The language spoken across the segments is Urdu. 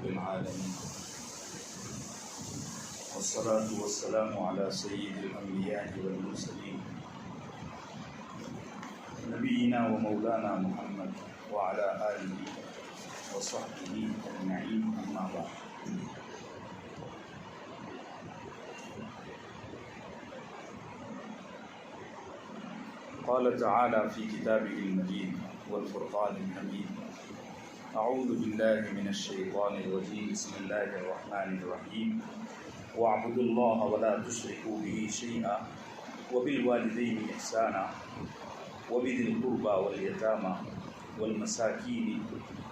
العالمين والصلاة والسلام على سيد الأنبياء والمرسلين نبينا ومولانا محمد وعلى آله وصحبه أجمعين أما بعد. قال تعالى في كتابه المجيد والفرقان الحميد: أعوذ بالله من الشيطان الرجيم بسم الله الرحمن الرحيم واعبدوا الله ولا تشركوا به شيئا وبالوالدين إحسانا وبذي القربى واليتامى والمساكين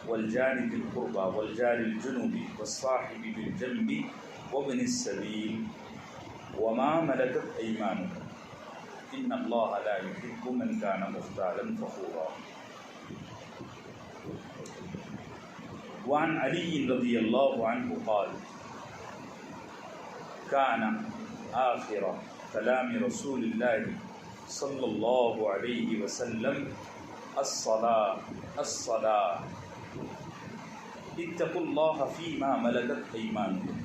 والجار ذي القربى والجار الجنب والصاحب بالجنب وابن السبيل وما ملكت أيمانكم إن الله لا يحب من كان مختالا فخورا. وعن علي رضي الله عنه قال: كان آخر كلام رسول الله صلى الله عليه وسلم الصلاة الصلاة اتقوا الله فيما ملكت أيمانكم.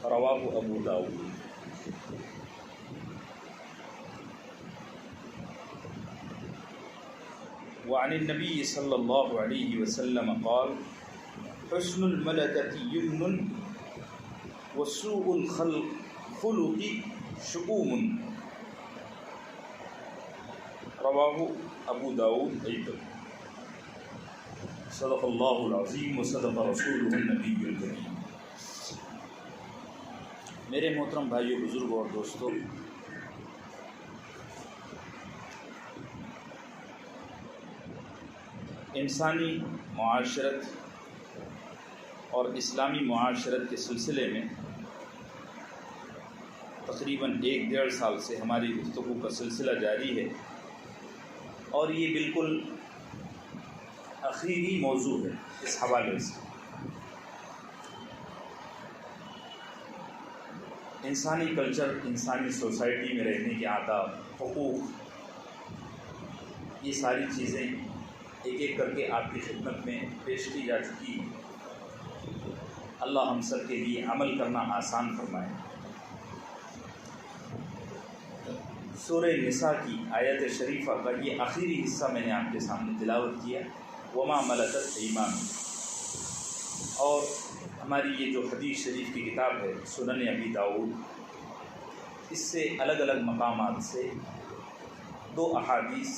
رواه أبو داود. وعن النبي صلى الله عليه وسلم قال: حسن الملكة يمن وسوء الخلق شؤوم. رواه ابو داود ایضا. صدق اللہ العظیم وصدق رسولہ النبی الکریم. میرے محترم بھائیو، بزرگوں اور دوستو، انسانی معاشرت اور اسلامی معاشرت کے سلسلے میں تقریباً 1-1.5 سال سے ہماری گفتگو کا سلسلہ جاری ہے، اور یہ بالکل آخری موضوع ہے اس حوالے سے. انسانی کلچر، انسانی سوسائٹی میں رہنے کے آداب، حقوق، یہ ساری چیزیں ایک ایک کر کے آپ کی خدمت میں پیش کی جا چکی ہیں. اللہ ہم سب کے لیے عمل کرنا آسان فرمائے. سورہ نساء کی آیت شریفہ کا یہ آخری حصہ میں نے آپ کے سامنے تلاوت کیا، وما ملکت ایمان. اور ہماری یہ جو حدیث شریف کی کتاب ہے سنن ابی داؤد، اس سے الگ الگ مقامات سے 2 احادیث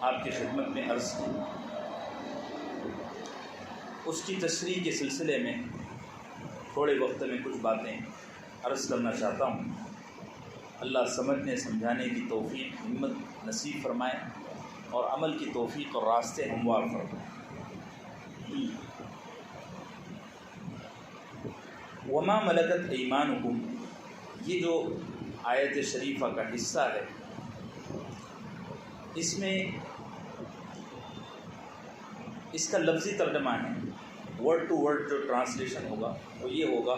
آپ کی خدمت میں عرض کی. اس کی تشریح کے سلسلے میں تھوڑے وقت میں کچھ باتیں عرض کرنا چاہتا ہوں. اللہ سمجھنے سمجھانے کی توفیق ہمت نصیب فرمائے اور عمل کی توفیق اور راستے ہموار فرمائے. وما ملکت ایمانکم، یہ جو آیت شریفہ کا حصہ ہے، اس میں اس کا لفظی ترجمہ ہے، ورڈ ٹو ورڈ جو ٹرانسلیشن ہوگا وہ یہ ہوگا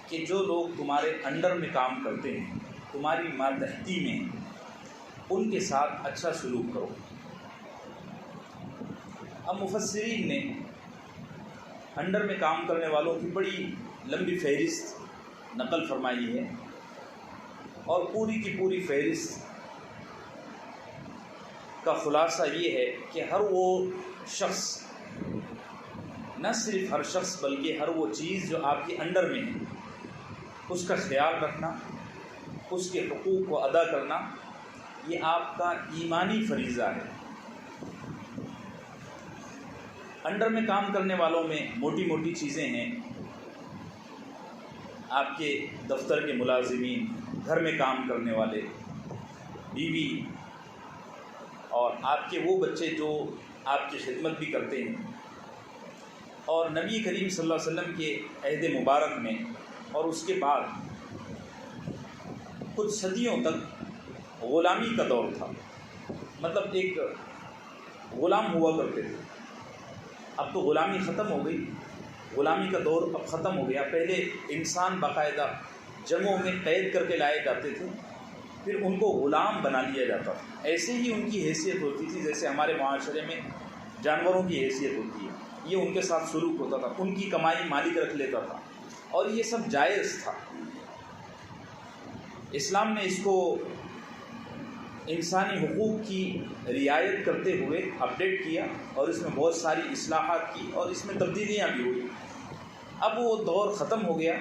کہ جو لوگ تمہارے انڈر میں کام کرتے ہیں، تمہاری ماتحتی میں، ان کے ساتھ اچھا سلوک کرو. اب مفسرین نے انڈر میں کام کرنے والوں کی بڑی لمبی فہرست نقل فرمائی ہے، اور پوری کی پوری فہرست کا خلاصہ یہ ہے کہ ہر وہ شخص، نہ صرف ہر شخص بلکہ ہر وہ چیز جو آپ کے انڈر میں ہے، اس کا خیال رکھنا، اس کے حقوق کو ادا کرنا، یہ آپ کا ایمانی فریضہ ہے. انڈر میں کام کرنے والوں میں موٹی موٹی چیزیں ہیں. آپ کے دفتر کے ملازمین، گھر میں کام کرنے والے، بیوی، اور آپ کے وہ بچے جو آپ کی خدمت بھی کرتے ہیں. اور نبی کریم صلی اللہ علیہ وسلم کے عہد مبارک میں اور اس کے بعد کچھ صدیوں تک غلامی کا دور تھا. مطلب ایک غلام ہوا کرتے تھے. اب تو غلامی ختم ہو گئی، غلامی کا دور اب ختم ہو گیا. پہلے انسان باقاعدہ جنگوں میں قید کر کے لائے جاتے تھے، پھر ان کو غلام بنا لیا جاتا تھا. ایسے ہی ان کی حیثیت ہوتی تھی جیسے ہمارے معاشرے میں جانوروں کی حیثیت ہوتی ہے، یہ ان کے ساتھ سلوک ہوتا تھا، ان کی کمائی مالک رکھ لیتا تھا، اور یہ سب جائز تھا۔ اسلام نے اس کو انسانی حقوق کی رعایت کرتے ہوئے اپڈیٹ کیا، اور اس میں بہت ساری اصلاحات کی، اور اس میں تبدیلیاں بھی ہوئی۔ اب وہ دور ختم ہو گیا،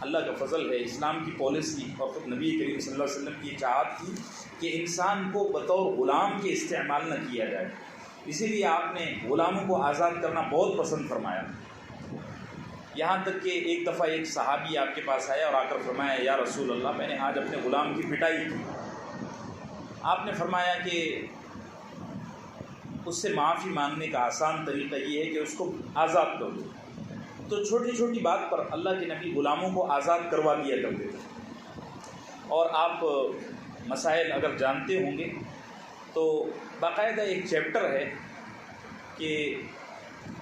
اللہ کا فضل ہے۔ اسلام کی پالیسی اور خود نبی کریم صلی اللہ علیہ وسلم کی چاہت تھی کہ انسان کو بطور غلام کے استعمال نہ کیا جائے، اسی لیے آپ نے غلاموں کو آزاد کرنا بہت پسند فرمایا۔ یہاں تک کہ ایک دفعہ ایک صحابی آپ کے پاس آیا اور آ کر فرمایا، یا رسول اللہ، میں نے آج اپنے غلام کی پٹائی کی۔ آپ نے فرمایا کہ اس سے معافی مانگنے کا آسان طریقہ یہ ہے کہ اس کو آزاد کر دو۔ تو چھوٹی چھوٹی بات پر اللہ کے نبی غلاموں کو آزاد کروا دیا کرتے تھے۔ اور آپ مسائل اگر جانتے ہوں گے تو باقاعدہ ایک چیپٹر ہے کہ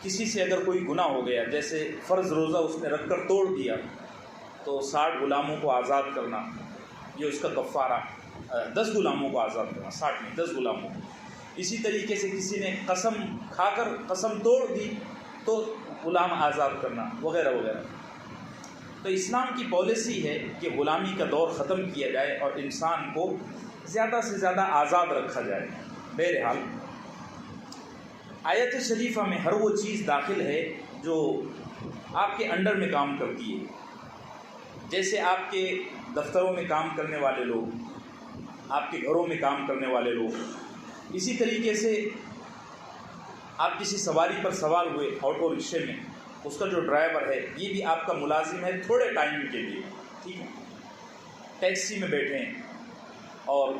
کسی سے اگر کوئی گناہ ہو گیا، جیسے فرض روزہ اس نے رکھ کر توڑ دیا، تو 60 غلاموں کو آزاد کرنا، یہ اس کا کفارہ، 10 غلاموں کو آزاد کرنا، 60 نہیں 10 غلاموں کو۔ اسی طریقے سے کسی نے قسم کھا کر قسم توڑ دی تو غلام آزاد کرنا، وغیرہ وغیرہ۔ تو اسلام کی پالیسی ہے کہ غلامی کا دور ختم کیا جائے اور انسان کو زیادہ سے زیادہ آزاد رکھا جائے۔ بہرحال آیت شریفہ میں ہر وہ چیز داخل ہے جو آپ کے انڈر میں کام کرتی ہے، جیسے آپ کے دفتروں میں کام کرنے والے لوگ، آپ کے گھروں میں کام کرنے والے لوگ، اسی طریقے سے آپ کسی سواری پر سوار ہوئے آٹو رکشے میں، اس کا جو ڈرائیور ہے یہ بھی آپ کا ملازم ہے تھوڑے ٹائم کے لیے، ٹھیک ہے۔ ٹیکسی میں بیٹھے ہیں اور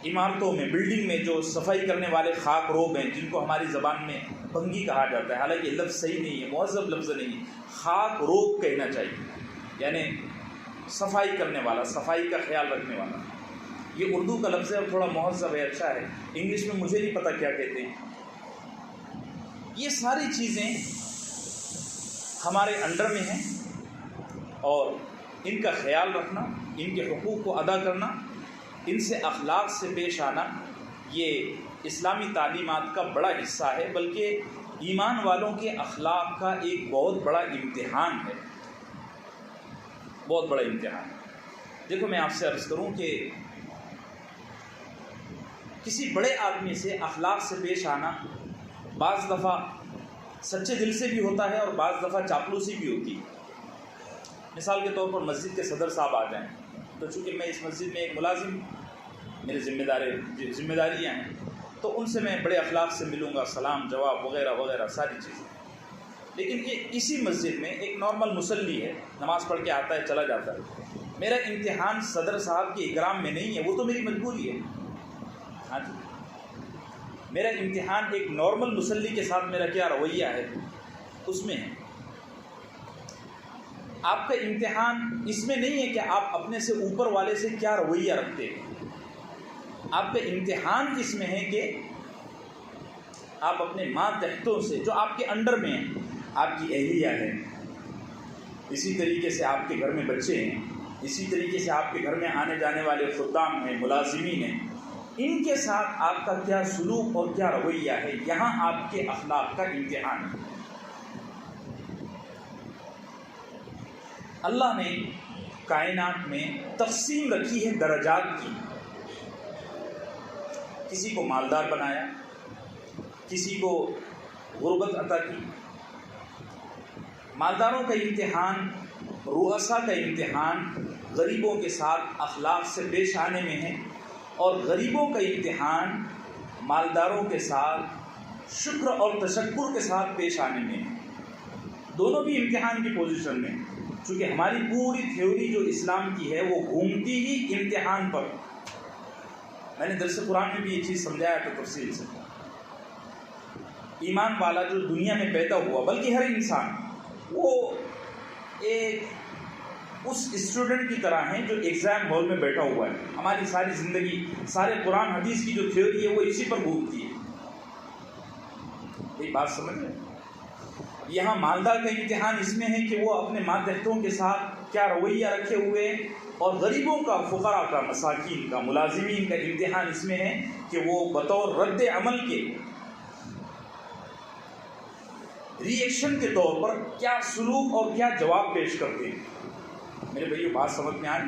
عمارتوں میں، بلڈنگ میں جو صفائی کرنے والے خاک روب ہیں، جن کو ہماری زبان میں بھنگی کہا جاتا ہے، حالانکہ یہ لفظ صحیح نہیں ہے، مہذب لفظ نہیں ہے، خاک روب کہنا چاہیے، یعنی صفائی کرنے والا، صفائی کا خیال رکھنے والا۔ یہ اردو کا لفظ ہے اور تھوڑا مہذب ہے، اچھا ہے، انگلش میں مجھے نہیں پتہ کیا کہتے ہیں۔ یہ ساری چیزیں ہمارے انڈر میں ہیں، اور ان کا خیال رکھنا، ان کے حقوق کو ادا کرنا، ان سے اخلاق سے پیش آنا، یہ اسلامی تعلیمات کا بڑا حصہ ہے، بلکہ ایمان والوں کے اخلاق کا ایک بہت بڑا امتحان ہے، بہت بڑا امتحان ہے۔ دیکھو میں آپ سے عرض کروں کہ کسی بڑے آدمی سے اخلاق سے پیش آنا بعض دفعہ سچے دل سے بھی ہوتا ہے اور بعض دفعہ چاپلوسی بھی ہوتی ہے۔ مثال کے طور پر مسجد کے صدر صاحب آ جائیں، تو چونکہ میں اس مسجد میں ایک ملازم، میرے ذمہ داریاں ہیں، تو ان سے میں بڑے اخلاق سے ملوں گا، سلام جواب وغیرہ وغیرہ ساری چیزیں۔ لیکن یہ اسی مسجد میں ایک نارمل مصلی ہے، نماز پڑھ کے آتا ہے چلا جاتا ہے، میرا امتحان صدر صاحب کے اکرام میں نہیں ہے، وہ تو میری مجبوری ہے۔ ہاں جی، میرا امتحان ایک نارمل مصلی کے ساتھ میرا کیا رویہ ہے اس میں ہے۔ آپ کا امتحان اس میں نہیں ہے کہ آپ اپنے سے اوپر والے سے کیا رویہ رکھتے ہیں، آپ کا امتحان اس میں ہے کہ آپ اپنے ماتحتوں سے، جو آپ کے انڈر میں ہیں، آپ کی اہلیہ ہے، اسی طریقے سے آپ کے گھر میں بچے ہیں، اسی طریقے سے آپ کے گھر میں آنے جانے والے خدام ہیں، ملازمین ہیں، ان کے ساتھ آپ کا کیا سلوک اور کیا رویہ ہے، یہاں آپ کے اخلاق کا امتحان ہے۔ اللہ نے کائنات میں تقسیم رکھی ہے درجات کی، کسی کو مالدار بنایا، کسی کو غربت عطا کی۔ مالداروں کا امتحان، رؤساء کا امتحان غریبوں کے ساتھ اخلاق سے پیش آنے میں ہے، اور غریبوں کا امتحان مالداروں کے ساتھ شکر اور تشکر کے ساتھ پیش آنے میں ہے۔ دونوں بھی امتحان کی پوزیشن میں، چونکہ ہماری پوری تھیوری جو اسلام کی ہے وہ گھومتی ہی امتحان پر۔ میں نے درس قرآن میں بھی یہ چیز سمجھایا تھا تفصیل سے۔ ایمان والا جو دنیا میں پیدا ہوا، بلکہ ہر انسان، وہ ایک اس اسٹوڈنٹ کی طرح ہیں جو ایگزام ہال میں بیٹھا ہوا ہے۔ ہماری ساری زندگی، سارے قرآن حدیث کی جو تھیوری ہے وہ اسی پر گھومتی ہے۔ ایک بات سمجھ رہے ہیں؟ یہاں مالدار کا امتحان اس میں ہے کہ وہ اپنے ماتحتوں کے ساتھ کیا رویہ رکھے ہوئے، اور غریبوں کا، فقراء کا، مساکین کا، ملازمین کا امتحان اس میں ہے کہ وہ بطور رد عمل کے، ری ایکشن کے طور پر کیا سلوک اور کیا جواب پیش کرتے ہیں۔ میرے بھائیو بات سمجھ میں آئی؟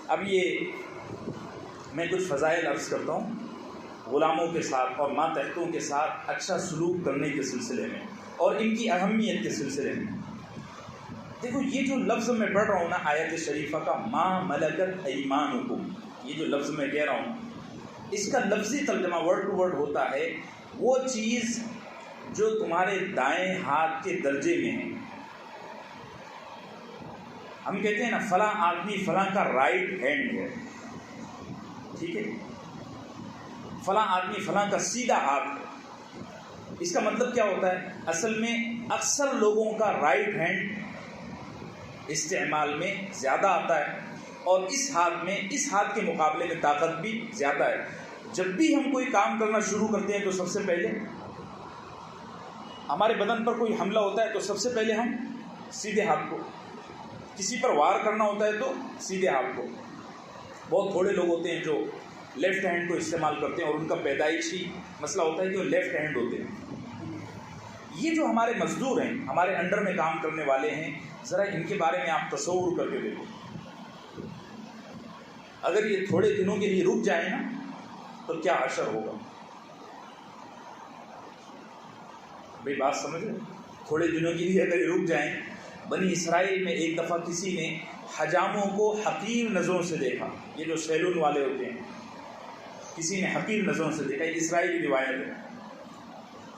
اب یہ میں کچھ فضائل عرض کرتا ہوں غلاموں کے ساتھ اور ماتحتوں کے ساتھ اچھا سلوک کرنے کے سلسلے میں اور ان کی اہمیت کے سلسلے میں۔ دیکھو یہ جو لفظ میں پڑھ رہا ہوں نا آیت شریفہ کا، ما ملکت ایمانکم، یہ جو لفظ میں کہہ رہا ہوں اس کا لفظی ترجمہ ورڈ ٹو ورڈ ہوتا ہے وہ چیز جو تمہارے دائیں ہاتھ کے درجے میں ہے۔ ہم کہتے ہیں نا فلاں آدمی فلاں کا رائٹ ہینڈ ہے، ٹھیک ہے، فلاں آدمی فلاں کا سیدھا ہاتھ ہے۔ اس کا مطلب کیا ہوتا ہے؟ اصل میں اکثر لوگوں کا رائٹ ہینڈ استعمال میں زیادہ آتا ہے، اور اس ہاتھ کے مقابلے میں طاقت بھی زیادہ ہے۔ جب بھی ہم کوئی کام کرنا شروع کرتے ہیں تو سب سے پہلے ہمارے بدن پر کوئی حملہ ہوتا ہے تو سب سے پہلے ہم سیدھے ہاتھ کو، کسی پر وار کرنا ہوتا ہے تو سیدھے ہاتھ کو۔ بہت تھوڑے لوگ ہوتے ہیں جو لیفٹ ہینڈ کو استعمال کرتے ہیں، اور ان کا پیدائشی مسئلہ ہوتا ہے کہ وہ لیفٹ ہینڈ ہوتے ہیں۔ یہ جو ہمارے مزدور ہیں، ہمارے انڈر میں کام کرنے والے ہیں، ذرا ان کے بارے میں آپ تصور کر کے دیکھو، اگر یہ تھوڑے دنوں کے لیے رک جائیں نا تو کیا اثر ہوگا؟ بھئی بات سمجھ رہے؟ تھوڑے دنوں کے لیے اگر یہ رک جائیں، بنی اسرائیل میں ایک دفعہ کسی نے حجاموں کو حقیر نظروں سے دیکھا، یہ جو سیلون والے ہوتے ہیں، کسی نے حقیر نظروں سے دیکھا، یہ اسرائیلی روایت ہے۔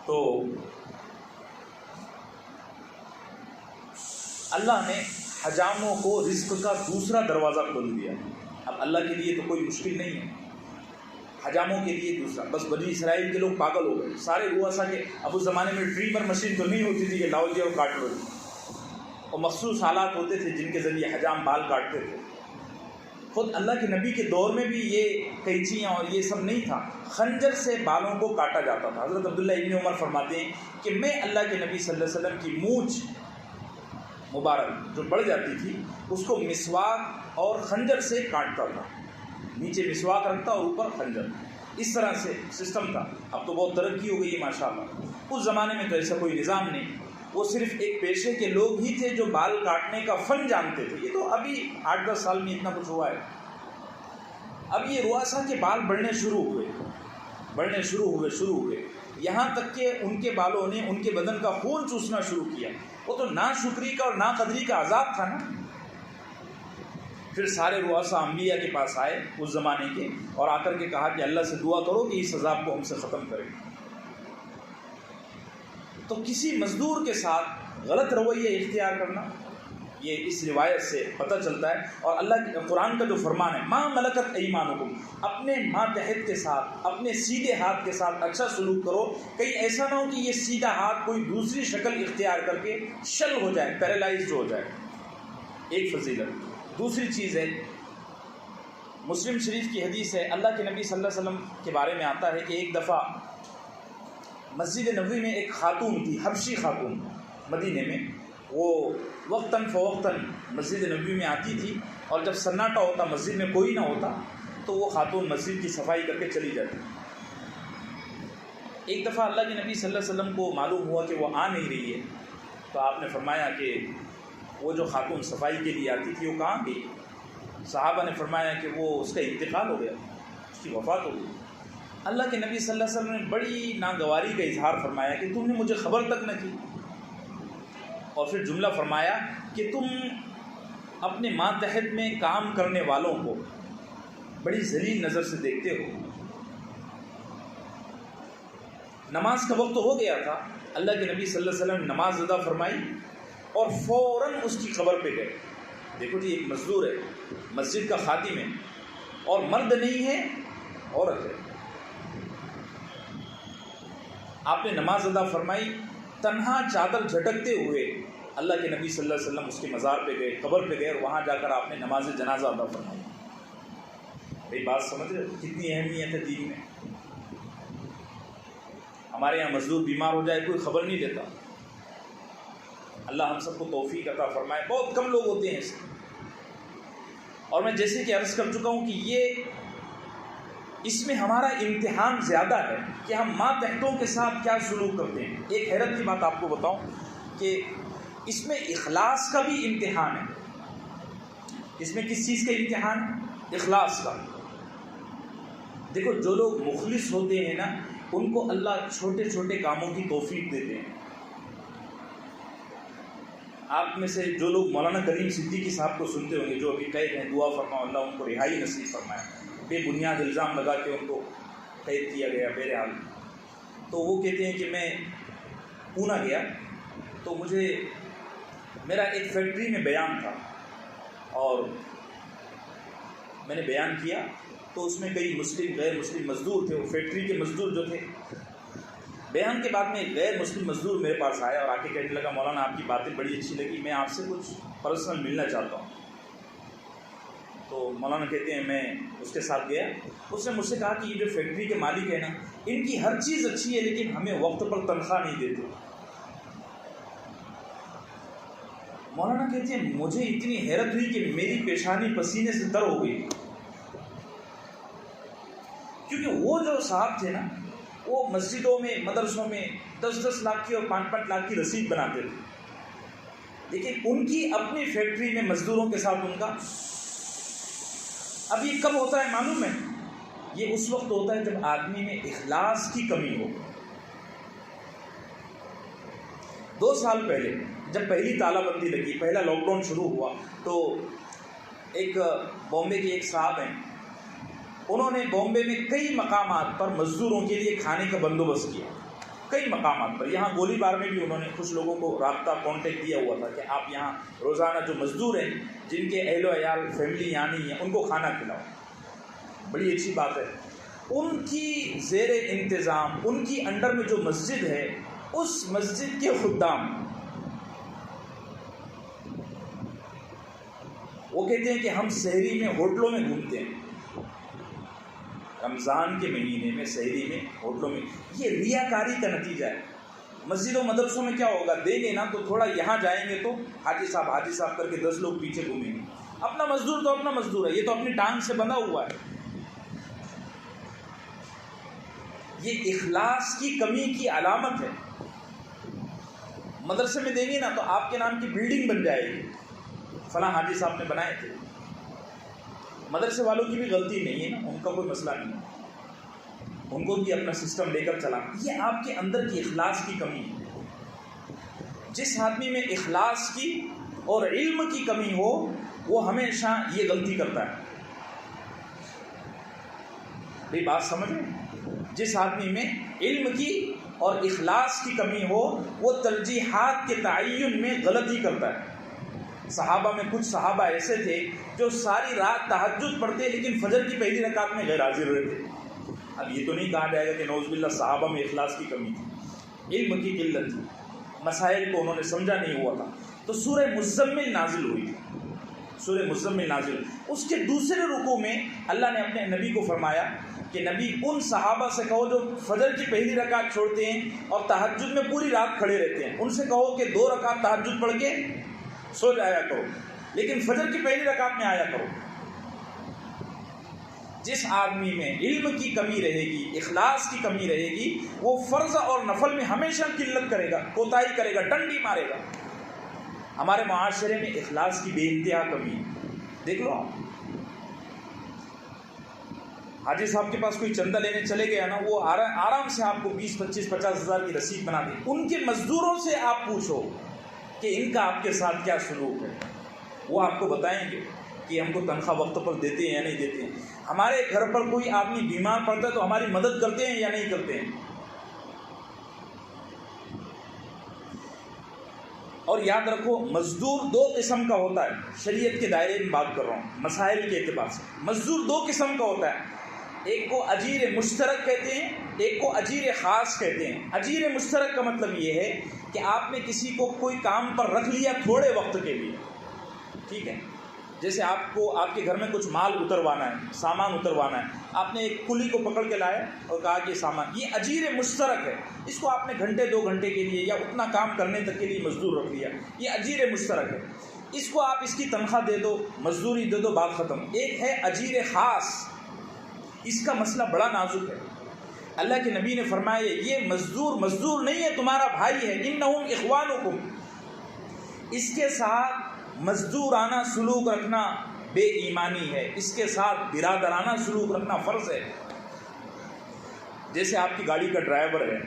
تو اللہ نے حجاموں کو رزق کا دوسرا دروازہ کھول دیا۔ اب اللہ کے لیے تو کوئی مشکل نہیں ہے، حجاموں کے لیے دوسرا، بس بنی اسرائیل کے لوگ پاگل ہو گئے سارے ہوا کہ اب اس زمانے میں ٹریمر مشین تو نہیں ہوتی تھی کہ لاؤ جی اور کاٹ لو، اور مخصوص حالات ہوتے تھے جن کے ذریعے حجام بال کاٹتے تھے۔ خود اللہ کے نبی کے دور میں بھی یہ قینچیاں اور یہ سب نہیں تھا، خنجر سے بالوں کو کاٹا جاتا تھا۔ حضرت عبداللہ ابن عمر فرماتے ہیں کہ میں اللہ کے نبی صلی اللہ علیہ وسلم کی مونچھ مبارک جو بڑھ جاتی تھی اس کو مسواک اور خنجر سے کاٹتا تھا، نیچے مسواک رکھتا اور اوپر خنجر، اس طرح سے سسٹم تھا۔ اب تو بہت ترقی ہو گئی ہے ماشاءاللہ، اس زمانے میں تو ایسا کوئی نظام نہیں، وہ صرف ایک پیشے کے لوگ ہی تھے جو بال کاٹنے کا فن جانتے تھے۔ یہ تو ابھی 8-10 سال میں اتنا کچھ ہوا ہے۔ اب یہ رؤسا کے بال بڑھنے شروع ہوئے یہاں تک کہ ان کے بالوں نے ان کے بدن کا خون چوسنا شروع کیا۔ وہ تو ناشکری کا اور ناقدری کا عذاب تھا نا۔ پھر سارے رؤسا انبیاء کے پاس آئے اس زمانے کے، اور آ کر کے کہا کہ اللہ سے دعا کرو کہ اس عذاب کو ہم سے ختم کرے۔ تو کسی مزدور کے ساتھ غلط رویہ اختیار کرنا، یہ اس روایت سے پتہ چلتا ہے۔ اور اللہ کے قرآن کا جو فرمان ہے ما ملکت ایمانکم، اپنے ماتحت کے ساتھ، اپنے سیدھے ہاتھ کے ساتھ اچھا سلوک کرو، کہیں ایسا نہ ہو کہ یہ سیدھا ہاتھ کوئی دوسری شکل اختیار کر کے شل ہو جائے، پیرالائزڈ ہو جائے۔ ایک فضیلت۔ دوسری چیز ہے، مسلم شریف کی حدیث ہے، اللہ کے نبی صلی اللہ علیہ وسلم کے بارے میں آتا ہے کہ ایک دفعہ مسجد نبوی میں ایک خاتون تھی، حبشی خاتون، مدینے میں، وہ وقتاً فوقتاً مسجد نبوی میں آتی تھی، اور جب سناٹا ہوتا، مسجد میں کوئی نہ ہوتا، تو وہ خاتون مسجد کی صفائی کر کے چلی جاتی۔ ایک دفعہ اللہ کے نبی صلی اللہ علیہ وسلم کو معلوم ہوا کہ وہ آ نہیں رہی ہے، تو آپ نے فرمایا کہ وہ جو خاتون صفائی کے لیے آتی تھی وہ کہاں گئی؟ صحابہ نے فرمایا کہ وہ اس کا انتقال ہو گیا، اس کی وفات ہو گئی۔ اللہ کے نبی صلی اللہ علیہ وسلم نے بڑی ناگواری کا اظہار فرمایا کہ تم نے مجھے خبر تک نہ کی، اور پھر جملہ فرمایا کہ تم اپنے ماتحت میں کام کرنے والوں کو بڑی ذلیل نظر سے دیکھتے ہو۔ نماز کا وقت ہو گیا تھا، اللہ کے نبی صلی اللہ علیہ وسلم نے نماز ادا فرمائی اور فوراً اس کی قبر پہ گئے۔ دیکھو جی، ایک مزدور ہے، مسجد کا خادم ہے، اور مرد نہیں ہے، عورت ہے۔ آپ نے نماز ادا فرمائی، تنہا چادر جھٹکتے ہوئے اللہ کے نبی صلی اللہ علیہ وسلم اس کے مزار پہ گئے، قبر پہ گئے، اور وہاں جا کر آپ نے نماز جنازہ ادا فرمائی۔ بھئی بات سمجھ رہے ہو کتنی اہمیت ہے دین میں؟ ہمارے یہاں مزدور بیمار ہو جائے کوئی خبر نہیں لیتا، اللہ ہم سب کو توفیق عطا فرمائے. بہت کم لوگ ہوتے ہیں ایسے. اور میں جیسے کہ عرض کر چکا ہوں کہ اس میں ہمارا امتحان زیادہ ہے کہ ہم ماتحتوں کے ساتھ کیا سلوک کرتے ہیں. ایک حیرت کی بات آپ کو بتاؤں کہ اس میں اخلاص کا بھی امتحان ہے. اس میں کس چیز کا امتحان ہے؟ اخلاص کا. دیکھو جو لوگ مخلص ہوتے ہیں نا ان کو اللہ چھوٹے چھوٹے کاموں کی توفیق دیتے ہیں. آپ میں سے جو لوگ مولانا کریم صدیقی صاحب کو سنتے ہوں گے جو ابھی قید ہیں، دعا فرماؤ اللہ ان کو رہائی نصیب فرمائے. بے بنیاد الزام لگا کے ان کو قید کیا گیا بہرحال. تو وہ کہتے ہیں کہ میں پونا گیا تو مجھے میرا ایک فیکٹری میں بیان تھا اور میں نے بیان کیا تو اس میں کئی مسلم غیر مسلم مزدور تھے. وہ فیکٹری کے مزدور جو تھے، بیان کے بعد میں ایک غیر مسلم مزدور میرے پاس آیا اور آ کے کہنے لگا مولانا آپ کی باتیں بڑی اچھی لگی، میں آپ سے کچھ پرسنل ملنا چاہتا ہوں. تو مولانا کہتے ہیں میں اس کے ساتھ گیا. اس نے مجھ سے کہا کہ یہ جو فیکٹری کے مالک ہیں نا ان کی ہر چیز اچھی ہے لیکن ہمیں وقت پر تنخواہ نہیں دیتے. مولانا کہتے ہیں مجھے اتنی حیرت ہوئی کہ میری پیشانی پسینے سے تر ہو گئی، کیونکہ وہ جو صاحب تھے نا وہ مسجدوں میں مدرسوں میں 10-10 لاکھ کی اور 5-5 لاکھ کی رسید بناتے تھے، لیکن ان کی اپنی فیکٹری میں مزدوروں کے ساتھ ان کا. اب یہ کب ہوتا ہے معلوم ہے؟ یہ اس وقت ہوتا ہے جب آدمی میں اخلاص کی کمی ہو. 2 سال پہلے جب پہلی تالہ بندی لگی، پہلا لاک ڈاؤن شروع ہوا تو ایک بامبے کے ایک صاحب ہیں، انہوں نے بامبے میں کئی مقامات پر مزدوروں کے لیے کھانے کا بندوبست کیا. کئی مقامات پر، یہاں گولی بار میں بھی انہوں نے کچھ لوگوں کو رابطہ کانٹیکٹ دیا ہوا تھا کہ آپ یہاں روزانہ جو مزدور ہیں جن کے اہل و عیال فیملی یہاں نہیں ہے ان کو کھانا کھلاؤ. بڑی اچھی بات ہے. ان کی زیر انتظام ان کی انڈر میں جو مسجد ہے اس مسجد کے خدام وہ کہتے ہیں کہ ہم سحری میں ہوٹلوں میں گھومتے ہیں، رمضان کے مہینے میں سحری میں ہوٹلوں میں. یہ ریاکاری کا نتیجہ ہے. مسجدوں مدرسوں میں کیا ہوگا، دیں گے نا تو تھوڑا یہاں جائیں گے تو حاجی صاحب کر کے 10 لوگ پیچھے گھومیں گے. اپنا مزدور تو اپنا مزدور ہے، یہ تو اپنی ٹانگ سے بندھا ہوا ہے. یہ اخلاص کی کمی کی علامت ہے. مدرسے میں دیں گے نا تو آپ کے نام کی بلڈنگ بن جائے گی، فلاں حاجی صاحب نے بنائے تھے. مدرسے والوں کی بھی غلطی نہیں ہے نا، ان کا کوئی مسئلہ نہیں ہے، ان کو بھی اپنا سسٹم لے کر چلا. یہ آپ کے اندر کی اخلاص کی کمی ہے. جس آدمی میں اخلاص کی اور علم کی کمی ہو وہ ہمیشہ یہ غلطی کرتا ہے. بھئی بات سمجھیں، جس آدمی میں علم کی اور اخلاص کی کمی ہو وہ ترجیحات کے تعین میں غلطی کرتا ہے. صحابہ میں کچھ صحابہ ایسے تھے جو ساری رات تہجد پڑھتے لیکن فجر کی پہلی رکعت میں غیر حاضر رہتے. اب یہ تو نہیں کہا جائے گا کہ نعوذ باللہ صحابہ میں اخلاص کی کمی تھی، علم کی قلت تھی، مسائل کو انہوں نے سمجھا نہیں ہوا تھا. تو سورہ مزمل نازل ہوئی. سورہ مزمل نازل، اس کے دوسرے رکوع میں اللہ نے اپنے نبی کو فرمایا کہ نبی ان صحابہ سے کہو جو فجر کی پہلی رکعت چھوڑتے ہیں اور تہجد میں پوری رات کھڑے رہتے ہیں، ان سے کہو کہ 2 رکعت تہجد پڑھ کے سو جایا کرو لیکن فجر کی پہلی رکعت میں آیا کرو. جس آدمی میں علم کی کمی رہے گی، اخلاص کی کمی رہے گی، وہ فرض اور نفل میں ہمیشہ قلت کرے گا، کوتاہی کرے گا، ڈنڈی مارے گا. ہمارے معاشرے میں اخلاص کی بے انتہا کمی ہے. دیکھ لو آپ، حاجی صاحب کے پاس کوئی چندہ لینے چلے گیا نا، وہ آرام سے آپ کو 20, 25, 50 ہزار کی رسید بنا دے. ان کے مزدوروں سے آپ پوچھو کہ ان کا آپ کے ساتھ کیا سلوک ہے، وہ آپ کو بتائیں گے کہ ہم کو تنخواہ وقت پر دیتے ہیں یا نہیں دیتے ہیں. ہمارے گھر پر کوئی آدمی بیمار پڑتا ہے تو ہماری مدد کرتے ہیں یا نہیں کرتے ہیں. اور یاد رکھو مزدور 2 قسم کا ہوتا ہے. شریعت کے دائرے میں بات کر رہا ہوں، مسائل کے اعتبار سے. مزدور 2 قسم کا ہوتا ہے. ایک کو اجیر مشترک کہتے ہیں، ایک کو اجیر خاص کہتے ہیں. اجیر مشترک کا مطلب یہ ہے کہ آپ نے کسی کو کوئی کام پر رکھ لیا تھوڑے وقت کے لیے، ٹھیک ہے، جیسے آپ کو آپ کے گھر میں کچھ مال اتروانا ہے، سامان اتروانا ہے، آپ نے ایک کلی کو پکڑ کے لائے اور کہا کہ سامان، یہ اجیر مشترک ہے، اس کو آپ نے گھنٹے 2 گھنٹے کے لیے یا اتنا کام کرنے تک کے لیے مزدور رکھ لیا، یہ اجیر مشترک ہے، اس کو آپ اس کی تنخواہ دے دو، مزدوری دے دو، بات ختم۔ ایک ہے اجیر خاص، اس کا مسئلہ بڑا نازک ہے۔ اللہ کے نبی نے فرمایا یہ مزدور نہیں ہے، تمہارا بھائی ہے، انہم اخوانکم، اس کے ساتھ مزدورانہ سلوک رکھنا بے ایمانی ہے، اس کے ساتھ برادرانہ سلوک رکھنا فرض ہے۔ جیسے آپ کی گاڑی کا ڈرائیور ہے،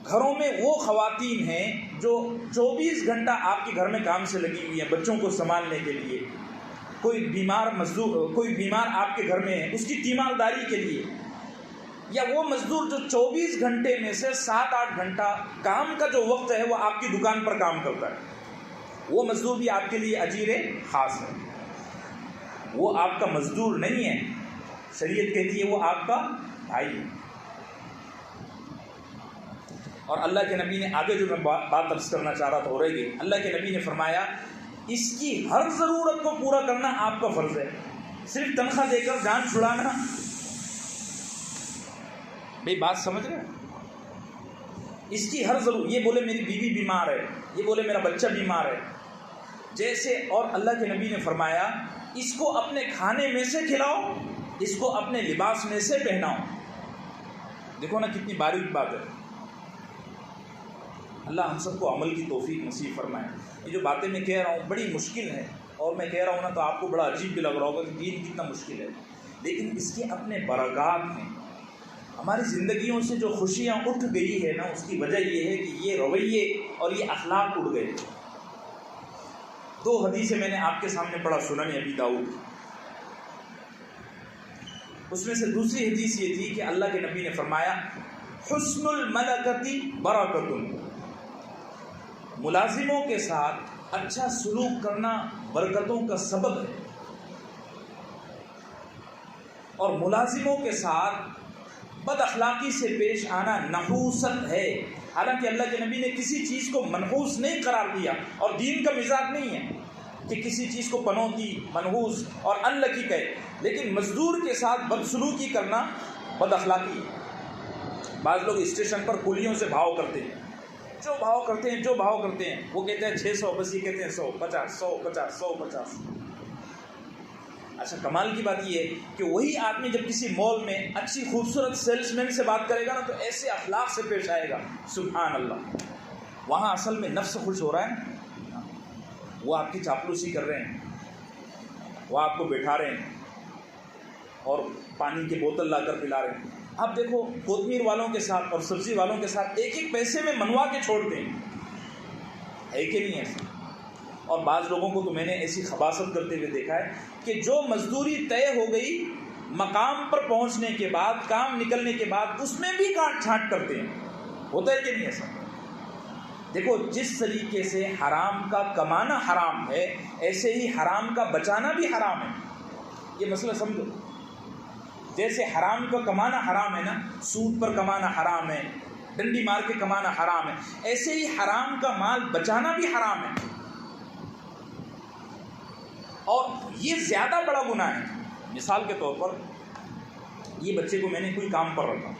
گھروں میں وہ خواتین ہیں جو 24 گھنٹہ آپ کے گھر میں کام سے لگی ہوئی ہیں بچوں کو سنبھالنے کے لیے، کوئی بیمار آپ کے گھر میں ہے اس کی تیمارداری کے لیے، یا وہ مزدور جو 24 گھنٹے میں سے 7-8 گھنٹہ کام کا جو وقت ہے وہ آپ کی دکان پر کام کرتا ہے، وہ مزدور بھی آپ کے لیے اجیر خاص ہے۔ وہ آپ کا مزدور نہیں ہے، شریعت کہتی ہے وہ آپ کا بھائی ہے۔ اور اللہ کے نبی نے آگے جو میں بات عرض کرنا چاہ رہا تھا ہو رہے گی، اللہ کے نبی نے فرمایا اس کی ہر ضرورت کو پورا کرنا آپ کا فرض ہے، صرف تنخواہ دے کر جان چھڑانا، بھئی بات سمجھ رہے ہیں؟ اس کی ہر ضرورت، یہ بولے میری بیوی بیمار ہے، یہ بولے میرا بچہ بیمار ہے، جیسے، اور اللہ کے نبی نے فرمایا اس کو اپنے کھانے میں سے کھلاؤ، اس کو اپنے لباس میں سے پہناؤ۔ دیکھو نا کتنی باریک بات ہے۔ اللہ ہم سب کو عمل کی توفیق نصیب فرمائے۔ یہ جو باتیں میں کہہ رہا ہوں بڑی مشکل ہے، اور میں کہہ رہا ہوں نا تو آپ کو بڑا عجیب بھی لگ رہا ہوگا کہ دین کتنا مشکل ہے، لیکن اس کے اپنے برکات ہیں۔ ہماری زندگیوں سے جو خوشیاں اٹھ گئی ہے نا، اس کی وجہ یہ ہے کہ یہ رویے اور یہ اخلاق اڑ گئے۔ 2 حدیثیں میں نے آپ کے سامنے پڑھا سنن ابی داؤد، اس میں سے دوسری حدیث یہ تھی کہ اللہ کے نبی نے فرمایا حسن الملکتی برکۃ، ملازموں کے ساتھ اچھا سلوک کرنا برکتوں کا سبب ہے، اور ملازموں کے ساتھ بد اخلاقی سے پیش آنا نحوست ہے۔ حالانکہ اللہ کے نبی نے کسی چیز کو منحوس نہیں قرار دیا، اور دین کا مزاج نہیں ہے کہ کسی چیز کو پنوتی، منحوس اور انلکی کہے، لیکن مزدور کے ساتھ بدسلوکی کرنا بد اخلاقی ہے۔ بعض لوگ اسٹیشن پر کولیوں سے بھاؤ کرتے ہیں، جو بھاؤ کرتے ہیں وہ کہتے ہیں 600، بس یہ کہتے ہیں 150، 150، 150۔ اچھا کمال کی بات یہ ہے کہ وہی آدمی جب کسی مال میں اچھی خوبصورت سیلس مین سے بات کرے گا نا تو ایسے اخلاق سے پیش آئے گا، سبحان اللہ۔ وہاں اصل میں نفس خوش ہو رہا ہے، وہ آپ کی چاپلوسی کر رہے ہیں، وہ آپ کو بٹھا رہے ہیں اور پانی کی بوتل لا کر پلا رہے ہیں۔ اب دیکھو کوتمیر والوں کے ساتھ اور سبزی والوں کے ساتھ ایک ایک پیسے میں منوا کے چھوڑتے ہیں، ہے کہ نہیں ایسا؟ اور بعض لوگوں کو تو میں نے ایسی خباثت کرتے ہوئے دیکھا ہے کہ جو مزدوری طے ہو گئی مقام پر پہنچنے کے بعد، کام نکلنے کے بعد، اس میں بھی کاٹ چھانٹ کرتے ہیں، ہوتا ہے کہ نہیں ایسا؟ دیکھو جس طریقے سے حرام کا کمانا حرام ہے، ایسے ہی حرام کا بچانا بھی حرام ہے۔ یہ مسئلہ سمجھو، جیسے حرام کا کمانا حرام ہے نا، سود پر کمانا حرام ہے، ڈنڈی مار کے کمانا حرام ہے، ایسے ہی حرام کا مال بچانا بھی حرام ہے، اور یہ زیادہ بڑا گناہ ہے۔ مثال کے طور پر یہ بچے کو میں نے کوئی کام پر رکھا،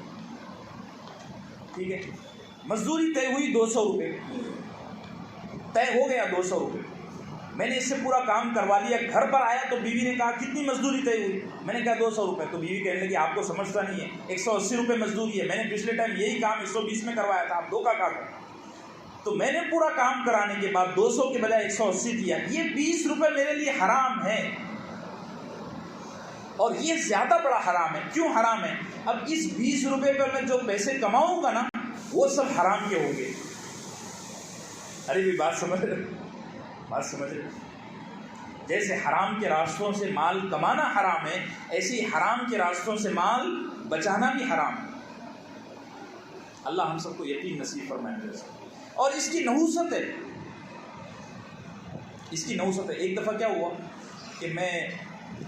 ٹھیک ہے، مزدوری طے ہوئی 200 روپے، طے ہو گیا 200 روپے، میں نے اس سے پورا کام کروا لیا، گھر پر آیا تو بیوی نے کہا کتنی مزدوری طے ہوئی؟ میں نے کہا 200 روپے، تو بیوی کہنے لگی آپ کو سمجھتا نہیں ہے، 180 روپے مزدوری ہے، میں نے پچھلے ٹائم یہی کام 120 میں کروایا تھا، آپ دھوکہ کھا کر۔ تو میں نے پورا کام کرانے کے بعد 200 کے بجائے 180 دیا، یہ 20 روپے میرے لیے حرام ہے، اور یہ زیادہ بڑا حرام ہے۔ کیوں حرام ہے؟ اب اس 20 روپے پر میں جو پیسے کماؤں گا نا وہ سب حرام کے ہوں گے۔ ارے بھی بات سمجھ رہے؟ جیسے حرام کے راستوں سے مال کمانا حرام ہے، ایسے ہی حرام کے راستوں سے مال بچانا بھی حرام ہے۔ اللہ ہم سب کو یقین نصیب فرمائے۔ اور اس کی نحوست ہے، ایک دفعہ کیا ہوا کہ میں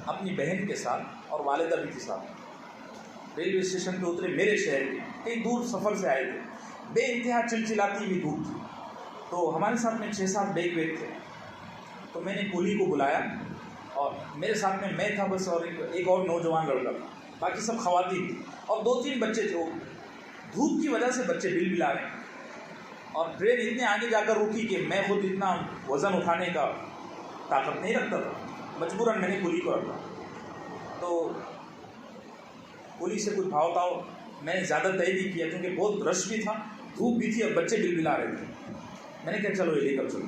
اپنی بہن کے ساتھ اور والدہ بھی کے ساتھ ریلوے اسٹیشن پہ اترے، میرے شہر کے کئی دور سفر سے آئے تھے، بے انتہا چلچلاتی ہوئی دھوپ تھی، تو ہمارے ساتھ میں 6-7 بیگ تھے، تو میں نے کولی کو بلایا اور میرے ساتھ میں تھا بس اور ایک اور نوجوان لڑکا تھا، باقی سب خواتین تھی اور 2-3 بچے تھے۔ دھوپ کی وجہ سے بچے بل بلا رہے ہیں اور ٹرین اتنے آگے جا کر رکی کہ میں خود اتنا وزن اٹھانے کا طاقت نہیں رکھتا تھا، مجبوراً میں نے کولی کو رکھا۔ تو کولی سے کچھ بھاؤ تاؤ میں نے زیادہ طے نہیں کیا کیونکہ بہت رش بھی تھا، دھوپ بھی تھی اور بچے بل بلا رہے تھے۔ میں نے کہا چلو یہ لے کر چلو،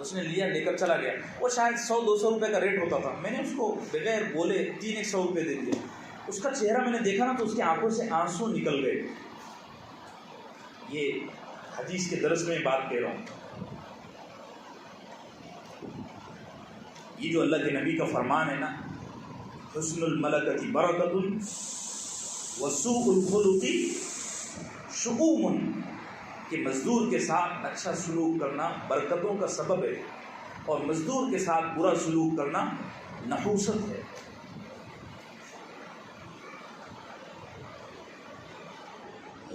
اس نے لیا، لے کر چلا گیا۔ وہ شاید 100-200 روپے کا ریٹ ہوتا تھا، میں نے اس کو بغیر بولے 300 روپے دے دیا۔ اس کا چہرہ میں نے دیکھا نا تو اس کی آنکھوں سے آنسو نکل گئے۔ یہ حدیث کے درس میں بات کہہ رہا ہوں، یہ جو اللہ کے نبی کا فرمان ہے نا، حسن الملکۃ برکۃ وسوء الخلق شؤوم، کہ مزدور کے ساتھ اچھا سلوک کرنا برکتوں کا سبب ہے اور مزدور کے ساتھ برا سلوک کرنا نحوست ہے۔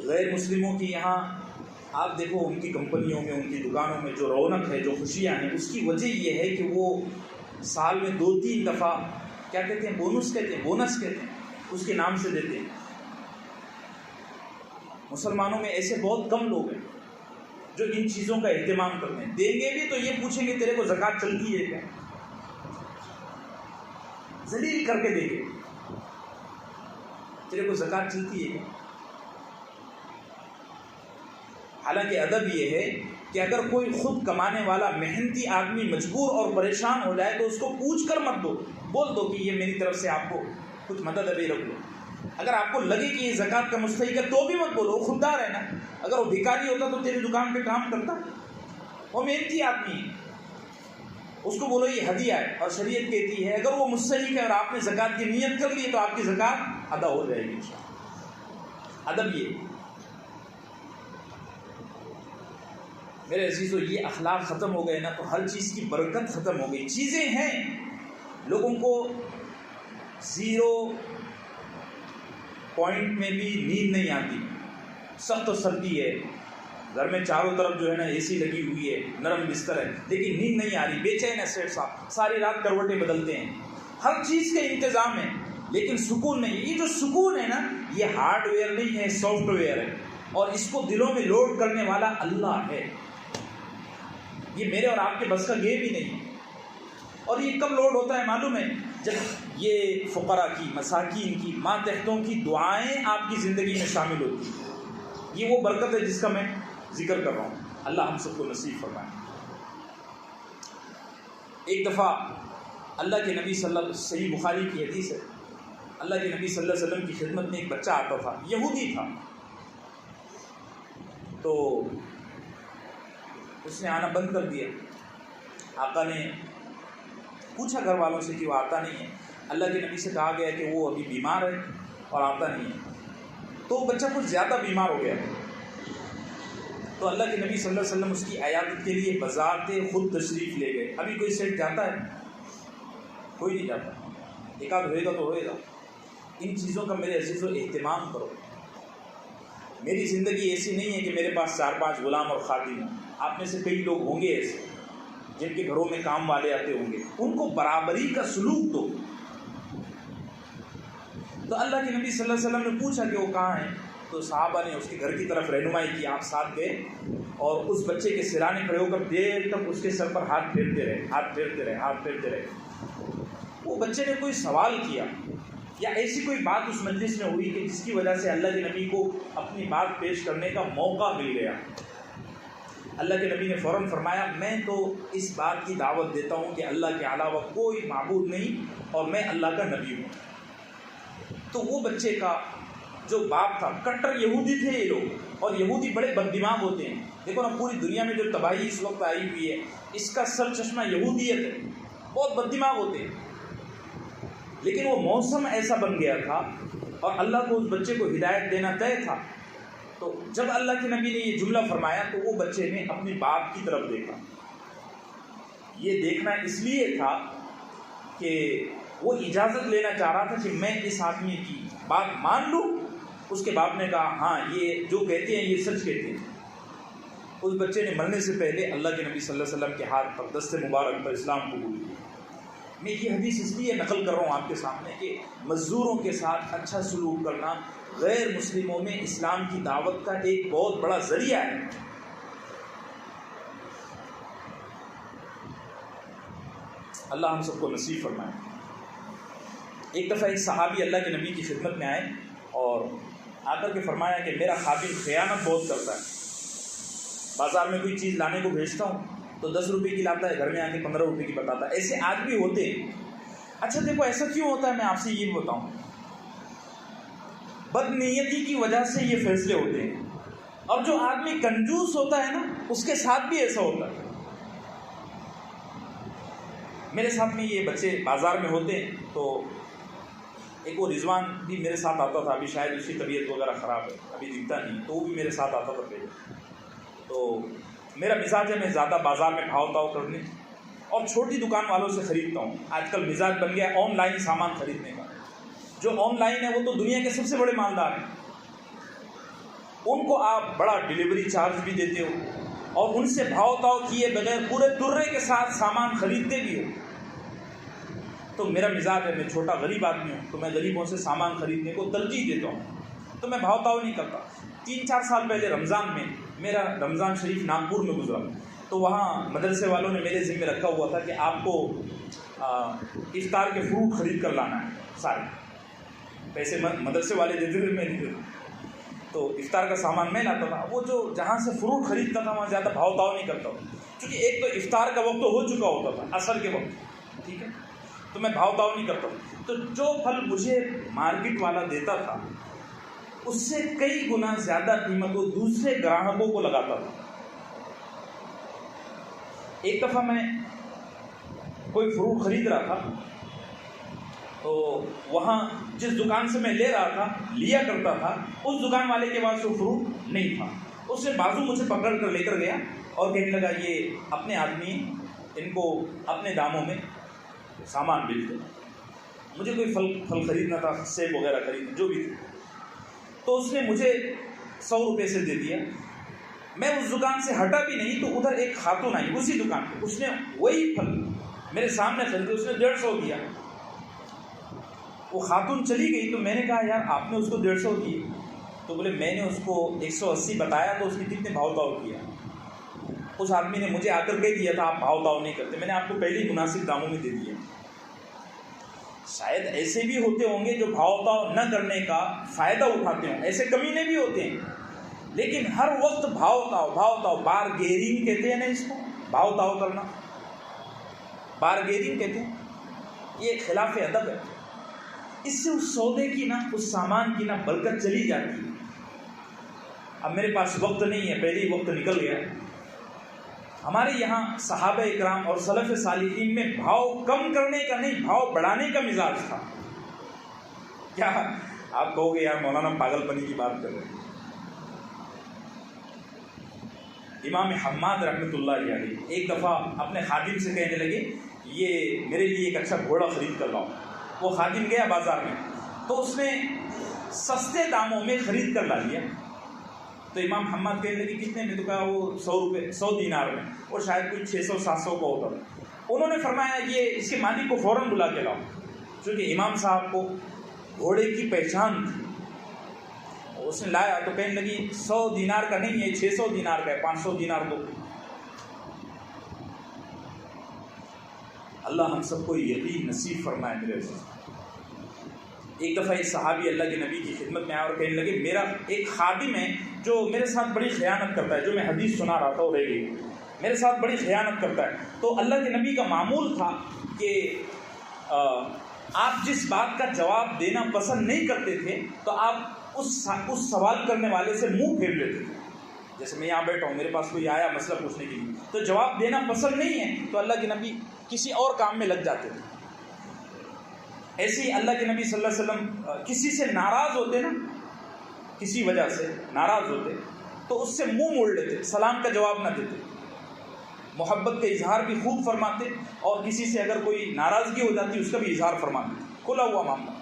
غیر مسلموں کی یہاں آپ دیکھو ان کی کمپنیوں میں، ان کی دکانوں میں جو رونق ہے، جو خوشیاں ہیں، اس کی وجہ یہ ہے کہ وہ سال میں 2-3 دفعہ کیا کہتے ہیں، بونس کہتے ہیں، اس کے نام سے دیتے ہیں۔ مسلمانوں میں ایسے بہت کم لوگ ہیں جو ان چیزوں کا اہتمام کرتے ہیں۔ دیں گے بھی تو یہ پوچھیں گے تیرے کو زکوٰۃ چلتی ہے کیا، ذلیل کر کے دیں گے، تیرے کو زکوٰۃ چلتی ہے کیا۔ حالانکہ ادب یہ ہے کہ اگر کوئی خود کمانے والا محنتی آدمی مجبور اور پریشان ہو جائے تو اس کو پوچھ کر مت دو، بول دو کہ یہ میری طرف سے آپ کو کچھ مدد ابھی رکھ لو۔ اگر آپ کو لگے کہ یہ زکوٰۃ کا مستحق ہے تو بھی مت بولو، وہ خوددار ہے نا۔ اگر وہ بھکاری ہوتا تو تیری دکان پہ کام کرتا، وہ محنتی آدمی ہے، اس کو بولو یہ ہدیہ ہے اور شریعت کہتی ہے اگر وہ مستحق ہے اور آپ نے زکوٰۃ کی نیت کر لی تو آپ کی زکوٰۃ ادا ہو جائے گی انشاءاللہ۔ ادب یہ میرے عزیزو، یہ اخلاق ختم ہو گئے نا تو ہر چیز کی برکت ختم ہو گئی۔ چیزیں ہیں، لوگوں کو 0 پوائنٹ میں بھی نیند نہیں آتی، سخت سردی ہے، گھر میں چاروں طرف جو ہے نا AC لگی ہوئی ہے، نرم بستر ہے، لیکن نیند نہیں آ رہی، بے چین ہے سیٹ صاحب، ساری رات کروٹیں بدلتے ہیں، ہر چیز کا انتظام ہے لیکن سکون نہیں۔ یہ جو سکون ہے نا، یہ ہارڈ ویئر نہیں ہے، سافٹ ویئر ہے، اور اس کو دلوں میں لوڈ کرنے والا اللہ ہے۔ یہ میرے اور آپ کے بس کا گیم ہی نہیں ہے۔ اور یہ کب لوڈ ہوتا ہے معلوم ہے؟ جب یہ فقراء کی، مساکین کی، ماتحتوں کی دعائیں آپ کی زندگی میں شامل ہوتی ہیں۔ یہ وہ برکت ہے جس کا میں ذکر کر رہا ہوں، اللہ ہم سب کو نصیب فرمائے۔ ایک دفعہ اللہ کے نبی صحیح بخاری کی حدیث ہے، اللہ کے نبی صلی اللہ علیہ وسلم کی خدمت میں ایک بچہ آتا تھا، یہودی تھا، تو اس نے آنا بند کر دیا۔ آقا نے پوچھا گھر والوں سے کہ وہ آتا نہیں ہے، اللہ کے نبی سے کہا گیا کہ وہ ابھی بیمار ہے اور آتا نہیں ہے، تو بچہ کچھ زیادہ بیمار ہو گیا، تو اللہ کے نبی صلی اللہ علیہ وسلم اس کی عیادت کے لیے بذات خود تشریف لے گئے۔ ابھی کوئی سیٹ جاتا ہے؟ کوئی نہیں جاتا، ایک آدھ ہوئے گا تو ہوئے گا۔ ان چیزوں کا میرے عزیزو اہتمام کرو۔ میری زندگی ایسی نہیں ہے کہ میرے پاس 4-5 غلام اور خادم ہوں، آپ میں سے کئی لوگ ہوں گے ایسے جن کے گھروں میں کام والے آتے ہوں گے، ان کو برابری کا سلوک دو۔ تو اللہ کے نبی صلی اللہ علیہ وسلم نے پوچھا کہ وہ کہاں ہیں، تو صحابہ نے اس کے گھر کی طرف رہنمائی کی، آپ ساتھ گئے اور اس بچے کے سرانے کھڑے ہو کر دیر تک اس کے سر پر ہاتھ پھیرتے رہے۔ وہ بچے نے کوئی سوال کیا یا ایسی کوئی بات اس مجلس میں ہوئی کہ جس کی وجہ سے اللہ کے نبی کو اپنی بات پیش کرنے کا موقع مل گیا۔ اللہ کے نبی نے فوراً فرمایا، میں تو اس بات کی دعوت دیتا ہوں کہ اللہ کے علاوہ کوئی معبود نہیں اور میں اللہ کا نبی ہوں۔ تو وہ بچے کا جو باپ تھا، کٹر یہودی تھے یہ لوگ، اور یہودی بڑے بد دماغ ہوتے ہیں۔ دیکھو نا پوری دنیا میں جو تباہی اس وقت آئی ہوئی ہے، اس کا سر چشمہ یہودیت ہے، بہت بد دماغ ہوتے ہیں۔ لیکن وہ موسم ایسا بن گیا تھا اور اللہ کو اس بچے کو ہدایت دینا طے تھا، تو جب اللہ کے نبی نے یہ جملہ فرمایا تو وہ بچے نے اپنے باپ کی طرف دیکھا۔ یہ دیکھنا اس لیے تھا کہ وہ اجازت لینا چاہ رہا تھا کہ میں اس آدمی کی بات مان لوں۔ اس کے باپ نے کہا ہاں یہ جو کہتے ہیں یہ سچ کہتے ہیں۔ اس بچے نے مرنے سے پہلے اللہ کے نبی صلی اللہ علیہ وسلم کے ہاتھ پر دست مبارک پر اسلام قبول کیا۔ میں یہ حدیث اس لیے نقل کر رہا ہوں آپ کے سامنے کہ مزدوروں کے ساتھ اچھا سلوک کرنا غیر مسلموں میں اسلام کی دعوت کا ایک بہت بڑا ذریعہ ہے۔ اللہ ہم سب کو نصیب فرمائے۔ ایک دفعہ ایک صحابی اللہ کے نبی کی خدمت میں آئے اور آ کر کے فرمایا کہ میرا خادم خیانت بہت کرتا ہے، بازار میں کوئی چیز لانے کو بھیجتا ہوں تو 10 روپے کی لاتا ہے، گھر میں آ کے 15 روپے کی بتاتا ہے۔ ایسے آج بھی ہوتے ہیں۔ اچھا دیکھو ایسا کیوں ہوتا ہے، میں آپ سے یہ بتاؤں، بدنیتی کی وجہ سے یہ فیصلے ہوتے ہیں، اور جو آدمی کنجوس ہوتا ہے نا اس کے ساتھ بھی ایسا ہوتا ہے۔ میرے ساتھ میں یہ بچے بازار میں ہوتے ہیں تو ایک وہ رضوان بھی میرے ساتھ آتا تھا، ابھی شاید اس کی طبیعت وغیرہ خراب ہے، ابھی دکھتا نہیں، تو وہ بھی میرے ساتھ آتا تھا پہلے۔ تو میرا مزاج ہے میں زیادہ بازار میں بھاؤ تاؤ کرنے اور چھوٹی دکان والوں سے خریدتا ہوں۔ آج کل مزاج بن گیا ہے آن لائن سامان خریدنے کا۔ جو آن لائن ہے وہ تو دنیا کے سب سے بڑے مالدار ہیں، ان کو آپ بڑا ڈیلیوری چارج بھی دیتے ہو اور ان سے بھاؤ تاؤ کیے بغیر پورے ترے کے ساتھ سامان خریدتے بھی ہو۔ تو میرا مزاج ہے، میں چھوٹا غریب آدمی ہوں تو میں غریبوں سے سامان خریدنے کو ترجیح دیتا ہوں، تو میں بھاؤ تاؤ نہیں کرتا۔ 3-4 سال پہلے رمضان میں، میرا رمضان شریف ناگپور میں گزرا، تو وہاں مدرسے والوں نے میرے ذمہ رکھا ہوا تھا کہ آپ کو افطار کے فروٹ خرید کر لانا ہے، سارے پیسے مدرسے والے دیتے تھے، میں نہیں دیتا، تو افطار کا سامان میں لاتا تھا۔ وہ جو جہاں سے فروٹ خریدتا تھا وہاں زیادہ بھاؤ تاؤ نہیں کرتا ہوں، کیونکہ ایک تو افطار کا وقت ہو چکا ہوتا تھا، عصر کے وقت، ٹھیک ہے، تو میں بھاؤ تاؤ نہیں کرتا ہوں۔ تو جو پھل مجھے مارکیٹ والا دیتا تھا اس سے کئی گنا زیادہ قیمت وہ دوسرے گراہکوں کو لگاتا تھا۔ ایک دفعہ میں کوئی فروٹ خرید رہا تھا تو وہاں جس دکان سے میں لے رہا تھا، لیا کرتا تھا، اس دکان والے کے پاس وہ فروٹ نہیں تھا۔ اس نے بازو مجھے پکڑ کر لے کر گیا اور کہنے لگا یہ اپنے آدمی، ان کو اپنے داموں میں سامان بیچتے۔ مجھے کوئی پھل خریدنا تھا، سیب وغیرہ خریدنا، جو بھی تھا، تو اس نے مجھے 100 روپے سے دے دیا۔ میں اس دکان سے ہٹا بھی نہیں تو ادھر ایک خاتون آئی اسی دکان پہ، اس نے وہی پھل میرے سامنے خریدے، اس نے 150 دیا۔ وہ خاتون چلی گئی تو میں نے کہا یار آپ نے اس کو 150 دیے، تو بولے میں نے اس کو 180 بتایا تو اس نے کتنے بھاؤ تاؤ کیا۔ اس آدمی نے مجھے آ کر کہہ دیا تھا آپ بھاؤ تاؤ نہیں کرتے، میں نے آپ کو پہلے ہی مناسب داموں میں دے دیا۔ شاید ایسے بھی ہوتے ہوں گے جو بھاؤ تاؤ نہ کرنے کا فائدہ اٹھاتے ہوں، ایسے کمینے بھی ہوتے ہیں، لیکن ہر وقت بھاؤ تاؤ بارگیننگ کہتے ہیں نا اس کو، بھاؤ تاؤ کرنا بارگیننگ کہتے ہیں، یہ خلاف ادب ہے۔ اس سے اس سودے کی نا، اس سامان کی نا برکت چلی جاتی ہے۔ اب میرے پاس وقت نہیں ہے، پہلے ہی وقت نکل گیا۔ ہمارے یہاں صحابہ اکرام اور سلف صالحین میں بھاؤ کم کرنے کا نہیں، بھاؤ بڑھانے کا مزاج تھا۔ کیا آپ کہو گے یار مولانا پاگل پنی کی بات کر رہے ہیں؟ امام حماد رحمۃ اللہ علیہ ایک دفعہ اپنے خادم سے کہنے لگے یہ میرے لیے ایک اچھا گھوڑا خرید کر لاؤ۔ وہ خادم گیا بازار میں تو اس نے سستے داموں میں خرید کر لا لیا۔ تو امام حماد کہنے لگے کتنے میں؟ تو کہا وہ 100 روپے، 100 دینار میں، اور شاید کوئی 600-700 کا ہوتا تھا۔ انہوں نے فرمایا یہ اس کے مالک کو فوراً بلا کے لاؤ، کیونکہ امام صاحب کو گھوڑے کی پہچان تھی۔ اس نے لایا تو کہنے لگی 100 دینار کا نہیں ہے، 600 دینار کا ہے، 500 دینار دو۔ اللہ ہم سب کو یقین نصیب فرمائے میرے عزیز۔ ایک دفعہ ایک صحابی اللہ کے نبی کی خدمت میں آیا اور کہنے لگے میرا ایک خادم ہے جو میرے ساتھ بڑی خیانت کرتا ہے، جو میں حدیث سنا رہا تھا وہ رہ گئی، میرے ساتھ بڑی خیانت کرتا ہے۔ تو اللہ کے نبی کا معمول تھا کہ آپ جس بات کا جواب دینا پسند نہیں کرتے تھے تو آپ اس سوال کرنے والے سے منہ پھیر لیتے تھے۔ جیسے میں یہاں بیٹھا ہوں، میرے پاس کوئی آیا مسئلہ پوچھنے کے لیے تو جواب دینا پسند نہیں ہے تو اللہ کے نبی کسی اور کام میں لگ جاتے تھے۔ ایسے ہی اللہ کے نبی صلی اللہ علیہ وسلم کسی سے ناراض ہوتے نا، کسی وجہ سے ناراض ہوتے تو اس سے منہ موڑ لیتے، سلام کا جواب نہ دیتے، محبت کا اظہار بھی خوب فرماتے، اور کسی سے اگر کوئی ناراضگی ہو جاتی اس کا بھی اظہار فرماتے، کھلا ہوا معاملہ۔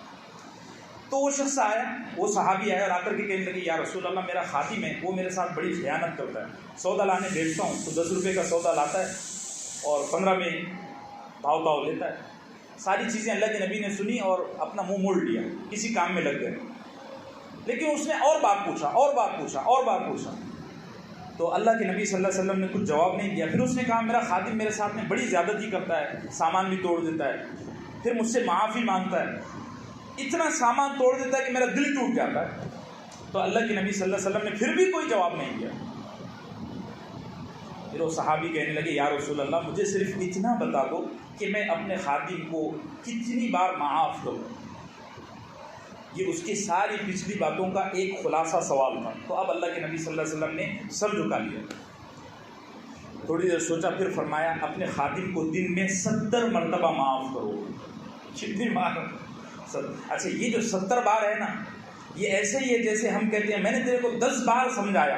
تو وہ شخص آیا، وہ صحابی آیا اور آ کر کے کہنے لگے یا رسول اللہ میرا خادم ہے، وہ میرے ساتھ بڑی خیانت کرتا ہے، سودا لانے بیچتا ہوں تو 10 روپے کا سودا لاتا ہے اور 15 میں بھاؤ لیتا ہے۔ ساری چیزیں اللہ کے نبی نے سنی اور اپنا منہ موڑ لیا، کسی کام میں لگ گئے۔ لیکن اس نے اور بات پوچھا تو اللہ کے نبی صلی اللہ علیہ وسلم نے کچھ جواب نہیں دیا۔ پھر اس نے کہا میرا خادم میرے ساتھ میں بڑی زیادتی کرتا ہے، سامان بھی توڑ دیتا ہے، پھر مجھ سے معافی مانگتا ہے، اتنا سامان توڑ دیتا ہے کہ میرا دل ٹوٹ جاتا ہے۔ تو اللہ کے نبی صلی اللہ علیہ وسلم نے پھر بھی کوئی جواب نہیں دیا۔ پھر وہ صحابی کہنے لگے یا رسول اللہ مجھے صرف اتنا بتا دو کہ میں اپنے خادم کو کتنی بار معاف کروں۔ یہ اس کی ساری پچھلی باتوں کا ایک خلاصہ سوال تھا۔ تو اب اللہ کے نبی صلی اللہ علیہ وسلم نے سر جھکا لیا، تھوڑی دیر سوچا، پھر فرمایا اپنے خادم کو دن میں 70 مرتبہ معاف کرو۔ کتنی بار؟ اچھا یہ جو 70 بار ہے نا، یہ ایسے ہی ہے جیسے ہم کہتے ہیں میں نے تیرے کو 10 بار سمجھایا۔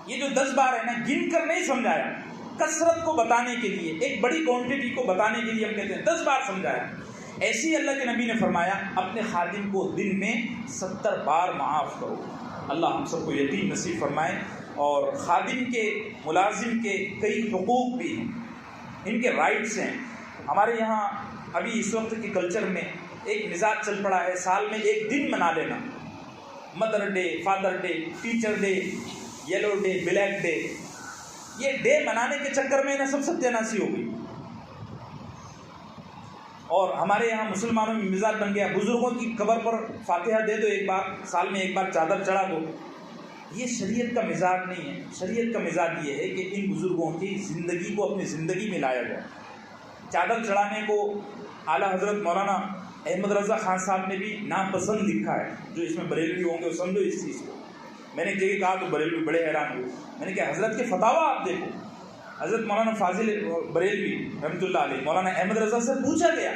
یہ جو 10 بار ہے نا، گن کر نہیں سمجھایا، کثرت کو بتانے کے لیے، ایک بڑی کوانٹٹی کو بتانے کے لیے ہم کہتے ہیں 10 بار سمجھایا۔ ایسے ہی اللہ کے نبی نے فرمایا اپنے خادم کو دن میں 70 بار معاف کرو۔ اللہ ہم سب کو یقین نصیب فرمائے۔ اور خادم کے، ملازم کے کئی حقوق بھی ہیں، ان کے رائٹس ہیں۔ ہمارے یہاں ابھی اس وقت کے کلچر میں ایک مزاج چل پڑا ہے، سال میں ایک دن منا لینا، mother day, father day, teacher day, yellow day, black day. یہ ڈے منانے کے چکر میں نا سب ستیاناسی ہو گئی۔ اور ہمارے یہاں مسلمانوں میں مزاج بن گیا بزرگوں کی قبر پر فاتحہ دے دو، ایک بار سال میں ایک بار چادر چڑھا دو۔ یہ شریعت کا مزاج نہیں ہے۔ شریعت کا مزاج یہ ہے کہ ان بزرگوں کی زندگی کو اپنی زندگی میں لایا جائے۔ چادر چڑھانے کو اعلیٰ حضرت مولانا احمد رضا خان صاحب نے بھی ناپسند لکھا ہے۔ جو اس میں بریلوی ہوں گے وہ سمجھو اس چیز کو۔ میں نے یہ کہا تو بریلوی بڑے حیران ہوئے۔ میں نے کہا حضرت کے فتاویٰ آپ دیکھو۔ حضرت مولانا فاضل بریلوی رحمۃ اللہ علیہ، مولانا احمد رضا سے پوچھا گیا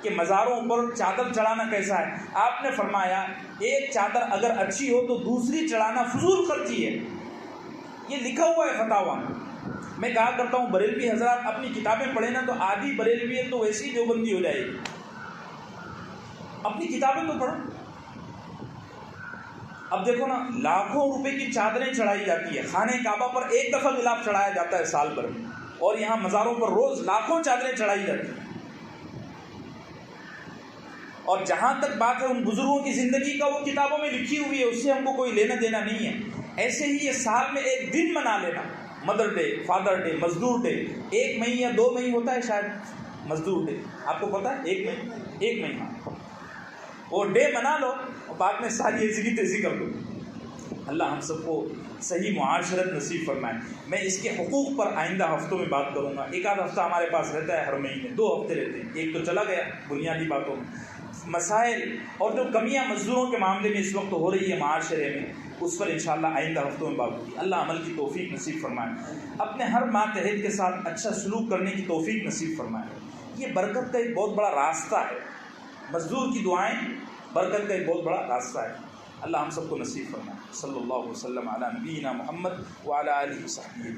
کہ مزاروں پر چادر چڑھانا کیسا ہے؟ آپ نے فرمایا ایک چادر اگر اچھی ہو تو دوسری چڑھانا فضول خرچی ہے۔ یہ لکھا ہوا ہے فتاویٰ میں۔ میں کہا کرتا ہوں بریلوی حضرات اپنی کتابیں پڑھیں نا، تو آدھی بریلویت تو ویسی دیوبندی ہو جائے گی۔ اپنی کتابیں تو پڑھو۔ اب دیکھو نا، لاکھوں روپے کی چادریں چڑھائی جاتی ہے، خانہ کعبہ پر ایک دفعہ غلاف چڑھایا جاتا ہے سال بھر میں، اور یہاں مزاروں پر روز لاکھوں چادریں چڑھائی جاتی ہیں۔ اور جہاں تک بات ہے ان بزرگوں کی زندگی کا، وہ کتابوں میں لکھی ہوئی ہے، اس سے ہم کو کوئی لینا دینا نہیں ہے۔ ایسے ہی یہ سال میں ایک دن منا لینا، مدر ڈے، فادر ڈے، مزدور ڈے، 1 مئی یا 2 مئی ہوتا ہے شاید مزدور ڈے، آپ کو پتا ہے؟ 1 مئی وہ ڈے منا لو اور بعد میں ساری ایزی تیزی کر دو۔ اللہ ہم سب کو صحیح معاشرت نصیب فرمائے۔ میں اس کے حقوق پر آئندہ ہفتوں میں بات کروں گا۔ ایک آدھ ہفتہ ہمارے پاس رہتا ہے ہر مہینے، 2 ہفتے رہتے ہیں، ایک تو چلا گیا بنیادی باتوں میں۔ مسائل اور جو کمیاں مزدوروں کے معاملے میں اس وقت ہو رہی ہے معاشرے میں، اس پر انشاءاللہ آئندہ ہفتوں میں بات ہوگی۔ اللہ عمل کی توفیق نصیب فرمائے، اپنے ہر ماتحت کے ساتھ اچھا سلوک کرنے کی توفیق نصیب فرمائے۔ یہ برکت کا ایک بہت بڑا راستہ ہے، مزدور کی دعائیں برکت کا ایک بہت بڑا راستہ ہے۔ اللہ ہم سب کو نصیب فرمائے۔ صلی اللہ وسلم علی نبینا محمد وعلی آلہ وصحبہ۔